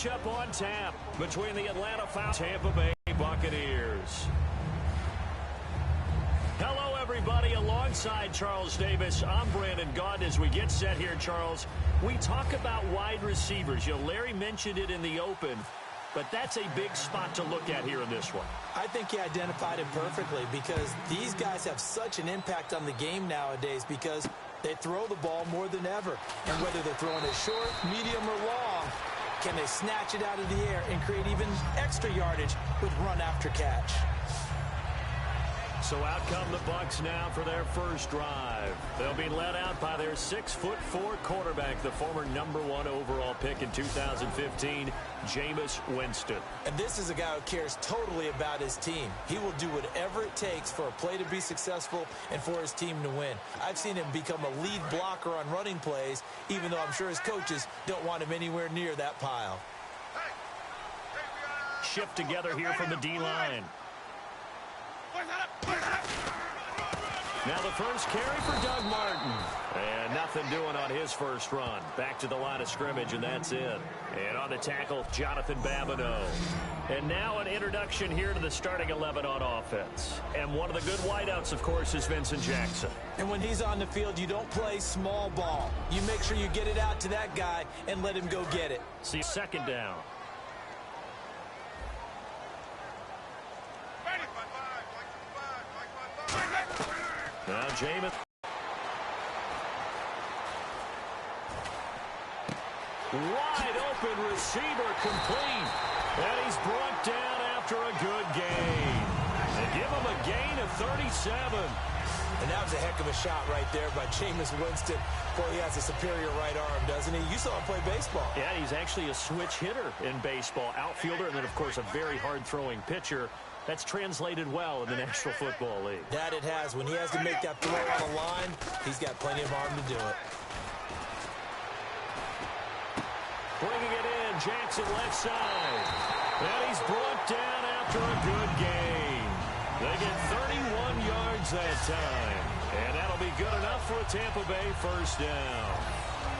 matchup on tap between the Atlanta Falcons and Tampa Bay Buccaneers. Hello, everybody. Alongside Charles Davis, I'm Brandon Gaudin. As we get set here, Charles, we talk about wide receivers. You know, Larry mentioned it in the open, but that's a big spot to look at here in this one. I think he identified it perfectly because these guys have such an impact on the game nowadays because they throw the ball more than ever. And whether they're throwing it short, medium, or long, can they snatch it out of the air and create even extra yardage with run after catch? So out come the Bucs now for their first drive. They'll be led out by their 6'4" quarterback, the former #1 overall pick in 2015, Jameis Winston. And this is a guy who cares totally about his team. He will do whatever it takes for a play to be successful and for his team to win. I've seen him become a lead blocker on running plays, even though I'm sure his coaches don't want him anywhere near that pile. Shift together here from the D-line. Now the first carry for Doug Martin. And nothing doing on his first run. Back to the line of scrimmage, and that's it. And on the tackle, Jonathan Babineau. And now an introduction here to the starting 11 on offense. And one of the good wideouts, of course, is Vincent Jackson. And when he's on the field, you don't play small ball. You make sure you get it out to that guy and let him go get it. See, second down. Now Jameis. Wide open receiver complete. And he's brought down after a good gain. They give him a gain of 37. And that was a heck of a shot right there by Jameis Winston. Boy, he has a superior right arm, doesn't he? You saw him play baseball. Yeah, he's actually a switch hitter in baseball. Outfielder and then, of course, a very hard-throwing pitcher. That's translated well in the National Football League. That it has. When he has to make that throw on the line, he's got plenty of arm to do it. Bringing it in, Jackson left side. And he's brought down after a good gain. They get 31 yards that time. And that'll be good enough for a Tampa Bay first down.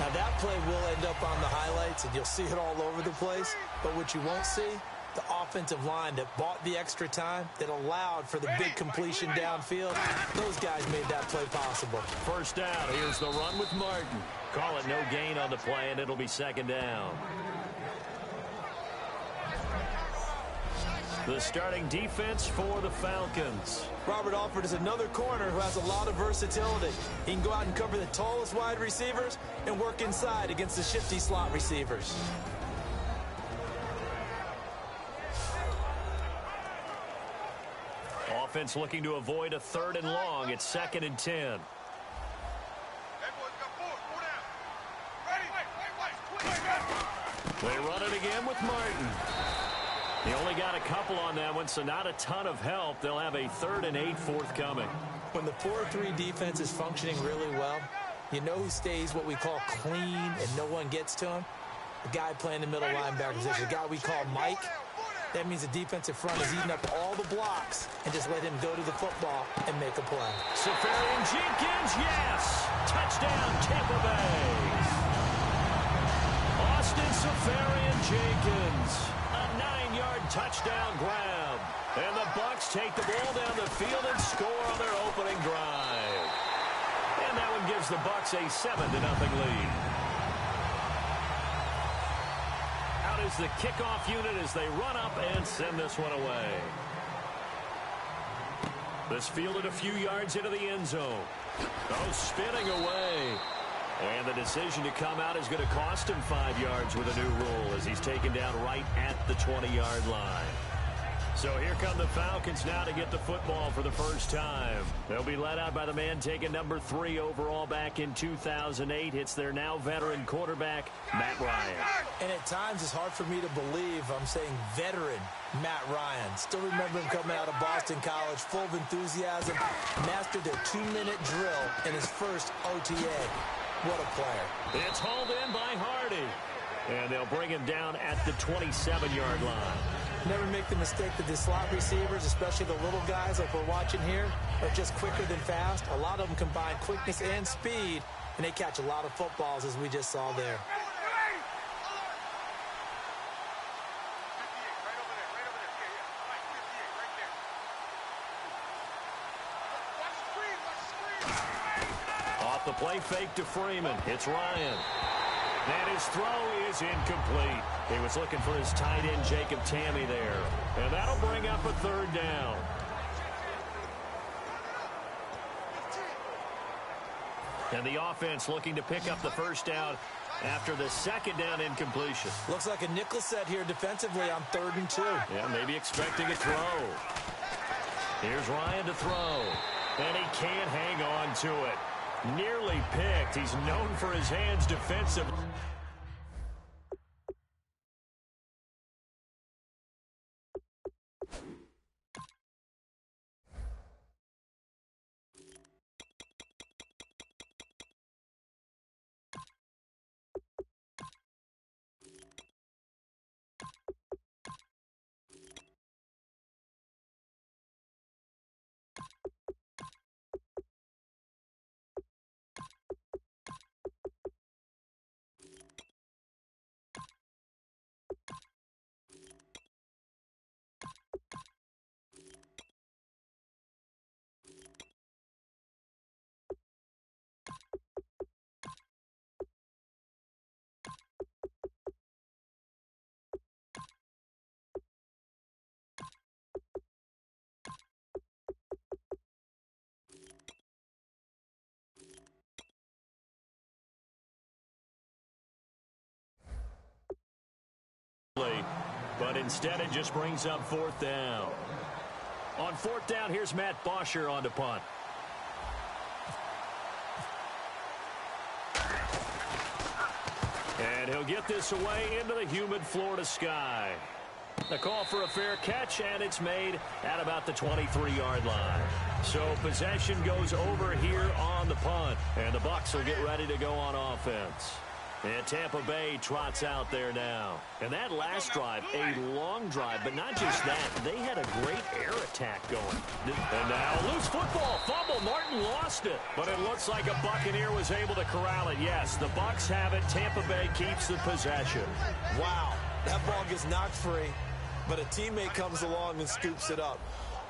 Now that play will end up on the highlights, and you'll see it all over the place. But what you won't see, the offensive line that bought the extra time, that allowed for the big completion downfield, those guys made that play possible. First down, here's the run with Martin. Call it no gain on the play, and it'll be second down. The starting defense for the Falcons. Robert Alford is another corner who has a lot of versatility. He can go out and cover the tallest wide receivers and work inside against the shifty slot receivers. Offense looking to avoid a 3rd and long. It's 2nd and 10. They run it again with Martin. He only got a couple on that one, so not a ton of help. They'll have a 3rd and 8 forthcoming. When the 4-3 defense is functioning really well, you know who stays what we call clean and no one gets to him? The guy playing the middle linebacker position, the guy we call Mike. That means the defensive front is eating up all the blocks and just let him go to the football and make a play. Safarian Jenkins, yes! Touchdown, Tampa Bay! Austin Safarian Jenkins, a 9-yard touchdown grab. And the Bucs take the ball down the field and score on their opening drive. And that one gives the Bucs a 7-0 lead. Is the kickoff unit as they run up and send this one away. This fielded a few yards into the end zone. Oh, spinning away. And the decision to come out is going to cost him 5 yards with a new rule as he's taken down right at the 20-yard line. So here come the Falcons now to get the football for the first time. They'll be led out by the man taking number 3 overall back in 2008. It's their now veteran quarterback, Matt Ryan. And at times it's hard for me to believe I'm saying veteran Matt Ryan. Still remember him coming out of Boston College, full of enthusiasm, mastered their 2-minute drill in his first OTA. What a player. It's hauled in by Hardy. And they'll bring him down at the 27-yard line. Never make the mistake that the slot receivers, especially the little guys like we're watching here, are just quicker than fast. A lot of them combine quickness and speed, and they catch a lot of footballs, as we just saw there. Off the play fake to Freeman. It's Ryan. And his throw is incomplete. He was looking for his tight end, Jacob Tamme, there. And that'll bring up a third down. And the offense looking to pick up the first down after the second down incompletion. Looks like a nickel set here defensively on 3rd and 2. Yeah, maybe expecting a throw. Here's Ryan to throw. And he can't hang on to it. Nearly picked. He's known for his hands defensively. But instead it just brings up 4th down. On 4th down, here's Matt Bosher on to punt. And he'll get this away into the humid Florida sky. The call for a fair catch, and it's made at about the 23-yard line. So possession goes over here on the punt, and the Bucs will get ready to go on offense. And Tampa Bay trots out there now. And that last drive, a long drive, but not just that. They had a great air attack going. And now loose football, fumble. Martin lost it. But it looks like a Buccaneer was able to corral it. Yes, the Bucs have it. Tampa Bay keeps the possession. Wow, that ball gets knocked free, but a teammate comes along and scoops it up.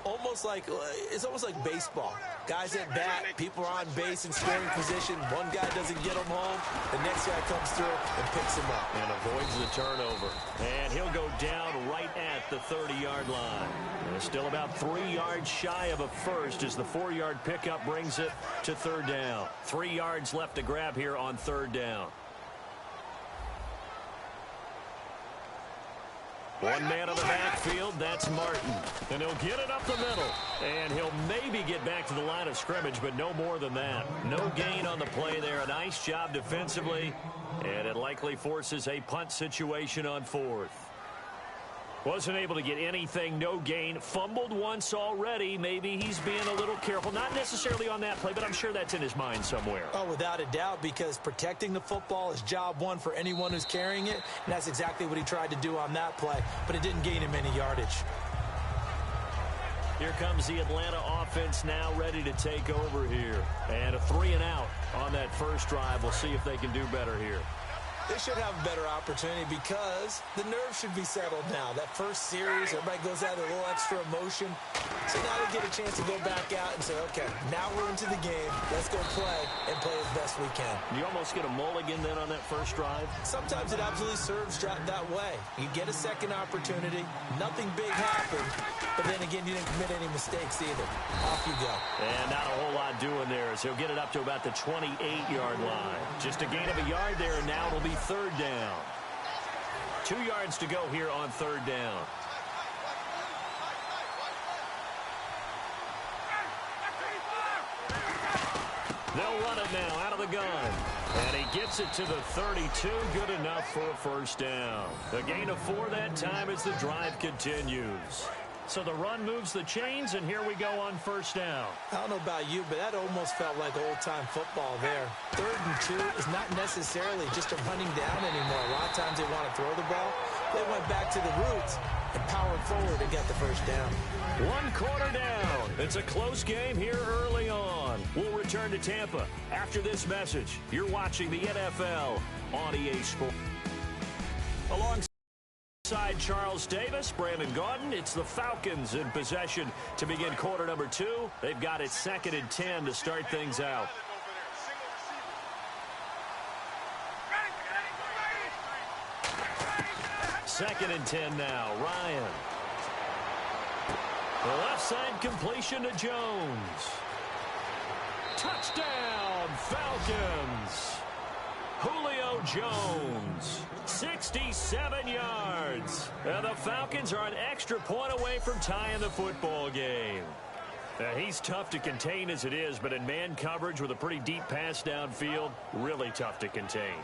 It's almost like baseball. Guys at bat, people are on base in scoring position. One guy doesn't get him home. The next guy comes through and picks him up. And avoids the turnover. And he'll go down right at the 30-yard line. And still about 3 yards shy of a first as the 4-yard pickup brings it to 3rd down. 3 yards left to grab here on 3rd down. One man on the backfield, that's Martin. And he'll get it up the middle. And he'll maybe get back to the line of scrimmage, but no more than that. No gain on the play there. A nice job defensively. And it likely forces a punt situation on 4th. Wasn't able to get anything, no gain. Fumbled once already. Maybe he's being a little careful. Not necessarily on that play, but I'm sure that's in his mind somewhere. Oh, without a doubt, because protecting the football is job one for anyone who's carrying it. And that's exactly what he tried to do on that play, but it didn't gain him any yardage. Here comes the Atlanta offense now ready to take over here. And a 3-and-out on that first drive. We'll see if they can do better here. They should have a better opportunity because the nerves should be settled now. That first series, everybody goes out with a little extra emotion. So now they get a chance to go back out and say, okay, now we're into the game. Let's go play and play as best we can. You almost get a mulligan then on that first drive? Sometimes it absolutely serves that way. You get a second opportunity. Nothing big happened. But then again, you didn't commit any mistakes either. Off you go. And not a whole lot doing there as he'll get it up to about the 28-yard line. Just a gain of a yard there, and now it'll be 3rd down. 2 yards to go here on 3rd down. They'll run it now out of the gun. And he gets it to the 32. Good enough for a first down. A gain of 4 that time as the drive continues. So the run moves the chains, and here we go on first down. I don't know about you, but that almost felt like old-time football there. 3rd and 2 is not necessarily just a running down anymore. A lot of times they want to throw the ball. They went back to the roots and powered forward to get the first down. 1 quarter down. It's a close game here early on. We'll return to Tampa after this message. You're watching the NFL on EA Sports. Alongside Charles Davis, Brandon Gaudin, it's the Falcons in possession to begin quarter number 2. They've got it 2nd and 10 to start things out. 2nd and 10 now. Ryan. The left side completion to Jones. Touchdown, Falcons. Julio Jones, 67 yards. And the Falcons are an extra point away from tying the football game. He's tough to contain as it is, but in man coverage with a pretty deep pass downfield, really tough to contain.